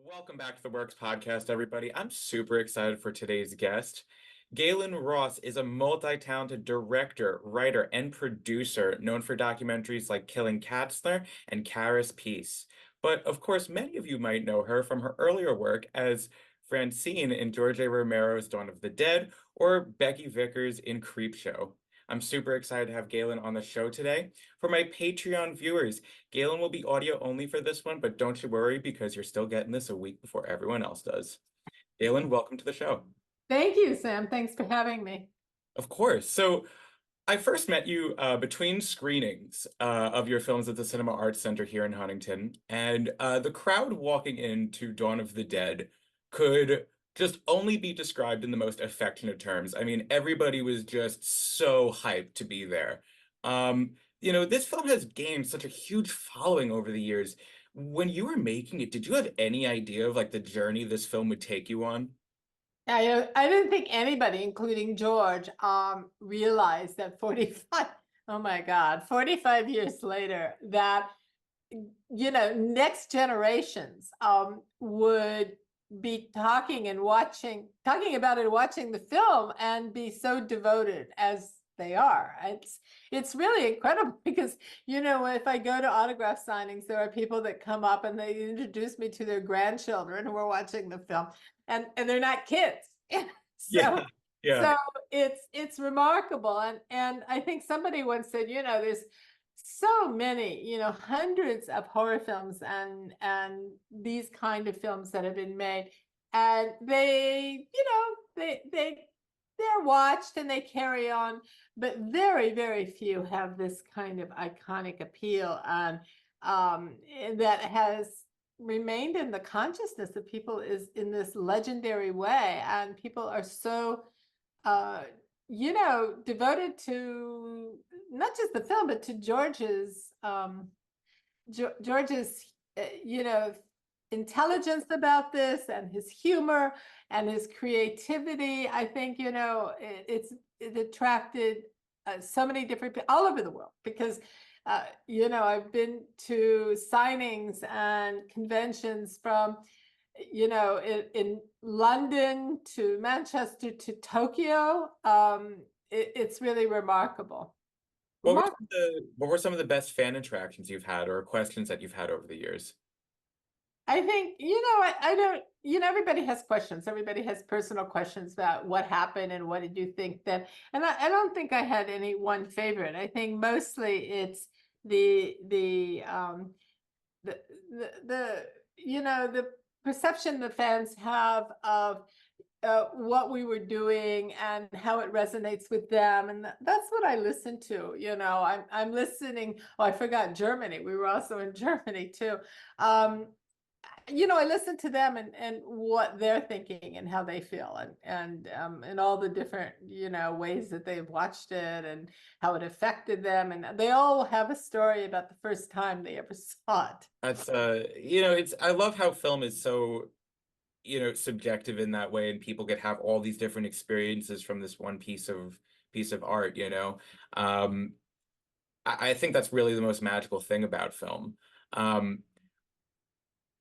Welcome back to the Works Podcast, everybody. I'm super excited for today's guest. Gaylen Ross is a multi-talented director, writer, and producer known for documentaries like Killing Katzner and Karis Peace. But of course, many of you might know her from her earlier work as Francine in George A. Romero's Dawn of the Dead or Becky Vickers in Creepshow. I'm super excited to have Gaylen on the show today. For my Patreon viewers, Gaylen will be audio only for this one, but don't you worry because you're still getting this a week before everyone else does. Gaylen, welcome to the show. Thank you, Sam. Thanks for having me. Of course. So I first met you between screenings of your films at the Cinema Arts Center here in Huntington, and the crowd walking into Dawn of the Dead could just only be described in the most affectionate terms. I mean, everybody was just so hyped to be there. This film has gained such a huge following over the years. When you were making it, did you have any idea of like the journey this film would take you on? I didn't think anybody, including George, realized that 45, oh my God, 45 years later, that, next generations would be talking about it, watching the film and be so devoted as they are. It's really incredible because, if I go to autograph signings, there are people that come up and they introduce me to their grandchildren who are watching the film and they're not kids. Yeah, so yeah. so it's remarkable. And I think somebody once said, there's so many, hundreds of horror films and these kind of films that have been made. And they're watched and they carry on, but very, very few have this kind of iconic appeal and that has remained in the consciousness of people is in this legendary way. And people are so devoted to not just the film, but to George's intelligence about this and his humor and his creativity. I think, it attracted so many different people all over the world because, I've been to signings and conventions from, in London to Manchester to Tokyo. It's really remarkable. What were some of the best fan interactions you've had or questions that you've had over the years? I think, I don't, everybody has questions. Everybody has personal questions about what happened and what did you think then. And I don't think I had any one favorite. I think mostly it's the perception the fans have of what we were doing and how it resonates with them, and that's what I listen to. I'm listening. Oh, I forgot Germany. We were also in Germany too. I listen to them and what they're thinking and how they feel and all the different, ways that they've watched it and how it affected them. And they all have a story about the first time they ever saw it. That's I love how film is so, subjective in that way, and people could have all these different experiences from this one piece of art. I think that's really the most magical thing about film.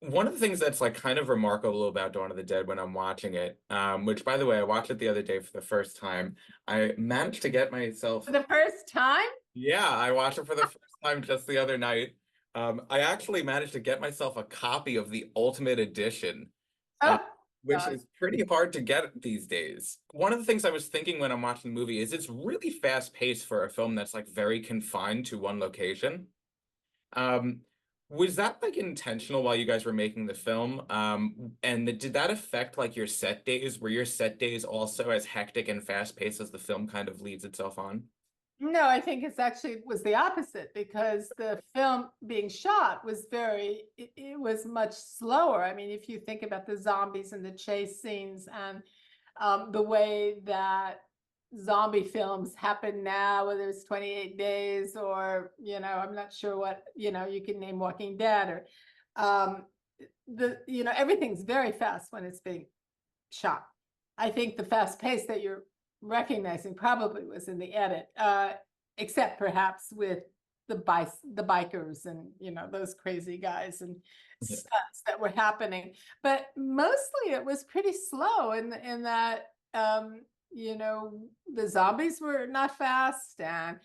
One of the things that's like kind of remarkable about Dawn of the Dead when I'm watching it, which by the way, I watched it the other day for the first time. I managed to get myself. For the first time? Yeah, I watched it for the first time just the other night. I actually managed to get myself a copy of the Ultimate Edition, uh, Oh, which God. is pretty hard to get these days. One of the things I was thinking when I'm watching the movie is it's really fast paced for a film that's like very confined to one location. Um, was that like intentional while you guys were making the film? And did that affect like your set days? Were your set days also as hectic and fast paced as the film kind of leads itself on? No, I think it was the opposite because the film being shot was it was much slower. I mean, if you think about the zombies and the chase scenes and the way that zombie films happen now, whether it's 28 days or, I'm not sure what, you can name Walking Dead or everything's very fast when it's being shot. I think the fast pace that you're recognizing probably was in the edit, except perhaps with the bikers and, you know, those crazy guys and Yeah. stunts that were happening. But mostly it was pretty slow in that, you know, the zombies were not fast, and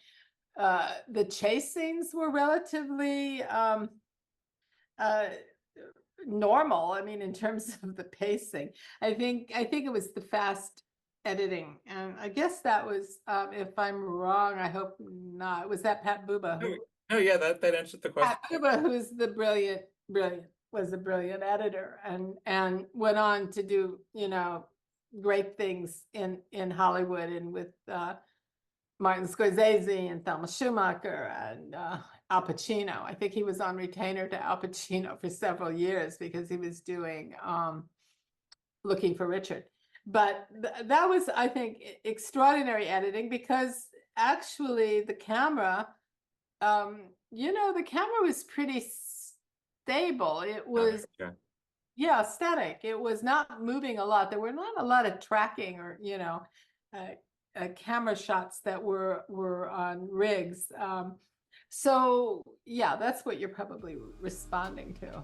the chase scenes were relatively uh, normal. I mean, in terms of the pacing, I think it was the fast editing, and I guess that was, if I'm wrong, I hope not. Was that Pat Buba No, who? no, yeah, that answered the question. Pat Buba, who's the was a brilliant editor, and went on to do, you know, great things in Hollywood and with Martin Scorsese and Thelma Schumacher and Al Pacino. I think he was on retainer to Al Pacino for several years because he was doing Looking for Richard. But that was, I think, extraordinary editing, because actually the camera, you know, the camera was pretty stable. It was, Yeah. yeah, static. It was not moving a lot. There were not a lot of tracking or, you know, camera shots that were on rigs. So yeah, that's what you're probably responding to.